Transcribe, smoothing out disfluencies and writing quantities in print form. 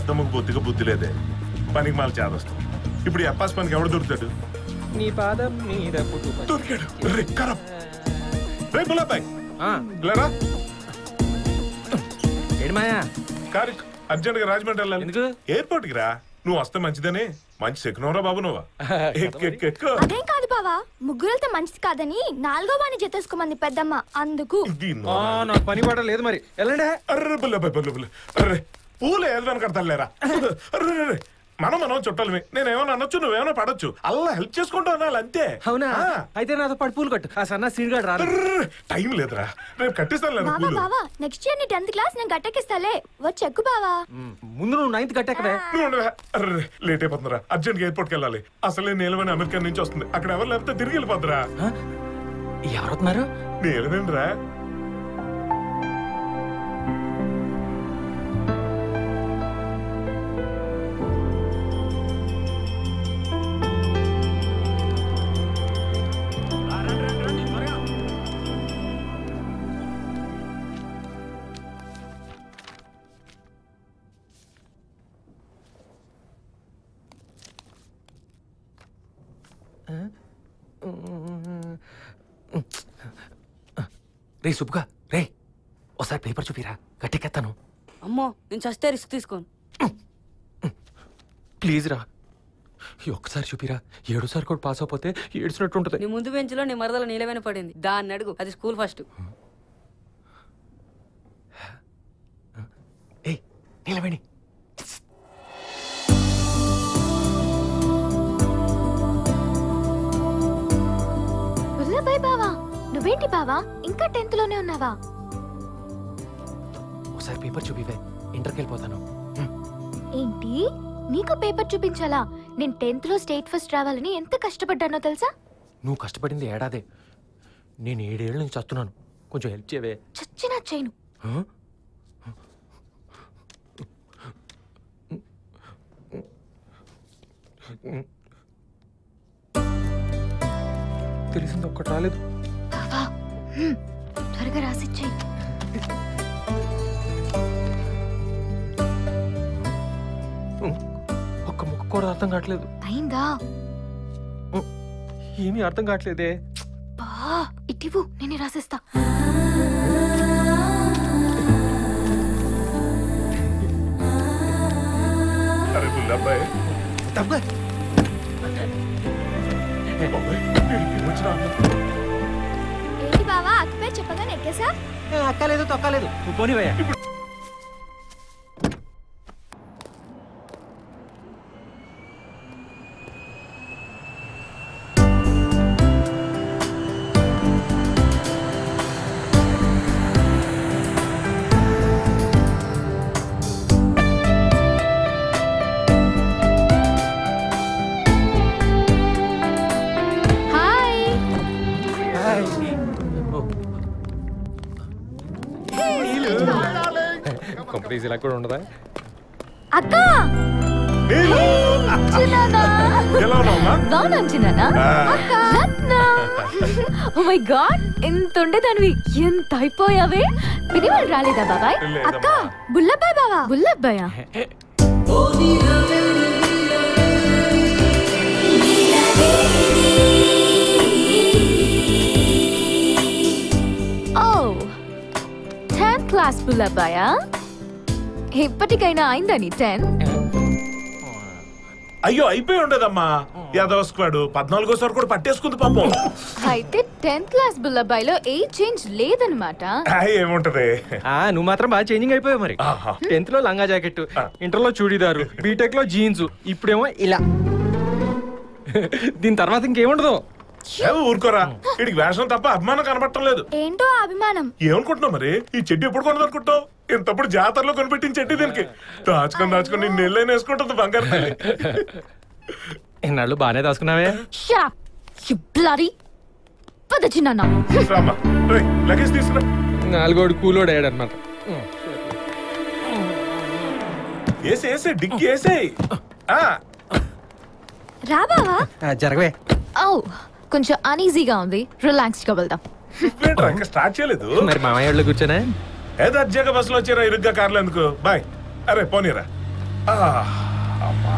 పెద్దమ్మకు బొత్తిగా బుద్ధి లేదే, పనికి మాల చేదొస్తాం. ఇప్పుడు అప్పాస్ పనికి ఎవడు దొరుకుతాడు? నీ పాదం మీద దొరికాడు. రే బుల్లబ్బాయ్ లేరా, ఏడు మాయా కారు అర్జెంట్ గా రాజమండ్రి వెళ్ళాలి. ఎందుకు? ఎయిర్పోర్ట్ కి రా. నువ్వు వస్తే మంచిదనే. మంచి సెక్నవరా బాబు నువ్వు. అదేం కాదు బావా, ముగ్గురులతో మంచిది కాదని 4వ వాణి జతేసుకోమంది పెద్దమ్మ, అందుకు. నాకు పని పడ లేదు మరి వెళ్ళండి. అర్రే బుల్లబ్బాయ్ బుల్లబుల్ల, అర్రే పూలు ఏదని కడతాలేరా. అర్రే మనం చుట్టాలమే. నేనేమన్నా అనొచ్చు, నువ్వేమన్నా పడొచ్చు. అల్లా హెల్ప్ చేసుకుంటూ అనాలి అంతే. అవునా? అయితే నాతో పాటు పూలు కట్టు. ఆ సన్న సీన్ గాడు రాడు. టైం లేదురా, రేపు కట్టిస్తాను లేదా పూలు. బావా నెక్స్ట్ ఇయర్ నీ 10th క్లాస్ నేను గట్టెక్కిస్తాలే, వచ్చి ఎక్కు బావా. ముందు నువ్వు 9th కట్టెక్కవే. అర్రే లేట్ అయిపోతుందిరా, అర్జెంట్ గా ఎయిర్పోర్ట్ కి వెళ్ళాలి. అసలే నీలమని అమెరికా నుంచి వస్తుంది, అక్కడ ఎవరు లేకపోతే తిరిగి వెళ్ళిపోద్దురా. ఎవరవుతున్నారు? నీలమేంద్రా. రే సుబ్బుగా, రే ఒకసారి పేపర్ చూపిరా, గట్టెక్కేస్తాను. అమ్మో నేను చస్తే రిస్క్ తీసుకోను. ప్లీజ్ రా, ఒక్కసారి చూపిరా. 7సారి కూడా పాస్ అయిపోతే ఏడ్చినట్టు ఉంటుంది. నీ ముందు బెంచ్లో నీ మరదల నీలమైన పడింది, దాన్ని అడుగు, అది స్కూల్ ఫస్ట్. ఏ నీలవేణి, బుల్లబ్బాయ్ బావా, నువ్వేంటి బావా ఇంకా 10th లోనే ఉన్నావా? ఒకసారి పేపర్ చూపివే, ఇంటర్కి వెళ్ళిపోతాను. ఏంటి నీకు పేపర్ చూపించాలా? నేను 10th లో స్టేట్ ఫస్ట్ రావాలని ఎంత కష్టపడ్డానో తెలుసా? నువ్వు కష్టపడింది ఏడాదే, నేను 7 ఏళ్ళ నుంచి చస్తున్నాను. కొంచెం హెల్ప్ చేయవే. చచ్చినా చేయను. తెలిసింది ఒక్కటి రాలేదు. బావా త్వరగా రాసిచ్చేయి. ఒక్క ముక్క కూడా అర్థం కావట్లేదు. అయిందా? ఏమీ అర్థం కావట్లేదే. బా ఇటివు, నేనే రాసేస్తా. అరే బుల్లబ్బాయ్ ఏంటి బావా అక్కపై చెప్పగానే ఎక్కేసా? అక్కలేదు తొక్కలేదు, నువ్వు పోనివయ్యా. కంపెనీస్ ఇలా కూడా ఉండదా? అక్క ఓ మై గాడ్, ఎంత ఉండేదానివి ఎంత అయిపోయావే. విని వాళ్ళు రాలేదా బాబాయ్? అక్క బుల్లబ్బాయ్ బావా. బుల్లబ్బాయా? ఓ 10th క్లాస్ బుల్లబ్బాయా? ఇప్పటికైనా అయిందా నీ 10? అయ్యో అయిపోయి ఉండదమ్మా. యాదవ స్క్వాడ్ 14సారి కూడా పట్టేసుకుంది పాపం. అయితే 10th క్లాస్ బుల్లబ్బాయిలో ఏ చేంజ్ లేదన్నమాట. ఏముంటది, నువ్వు మాత్రం బాగా చేంజింగ్ అయిపోయావు మరి. 10th లో లంగా జాకెట్, ఇంటర్ లో చూడీదారు, బీటెక్ లో జీన్స్, ఇప్పుడేమో ఇలా. దీని తర్వాత ఇంకేముండదు. ఊరుకోరా, వీడికి వేషం తప్ప అభిమానం కనబడటం లేదు. ఏంటో అభిమానం? ఏమనుకుంటున్నావు మరి? ఈ చెడ్డి ఎప్పుడు కొనదనుకుంటావు? ఇంతప్పుడు జాతరలో కొనిపెట్టిన చెడ్డి దీనికి. దాచుకొని నేను నెల్లైనా వేసుకుంటుంది బంగారు తల్లి. ఎన్నాళ్ళు బాగానే దాచుకున్నావే. లగేజ్ తీసుకురా. 4 కూలోడు అయ్యాడనమాట. వేసే డిగ్గి వేసేయ్. రా బావా. జరగవే. కొంచెం అనీజీగా ఉంది, రిలాక్స్డ్ గా వెళ్దాం. ఇంకా స్టార్ట్ చేయలేదు మరి మామయ్య కూర్చోనే. ఏదో అర్జెంట్ బస్సులో వచ్చారా, ఇరుగ్గా కార్లు ఎందుకు? బాయ్. అరే పోనీరా. అమ్మా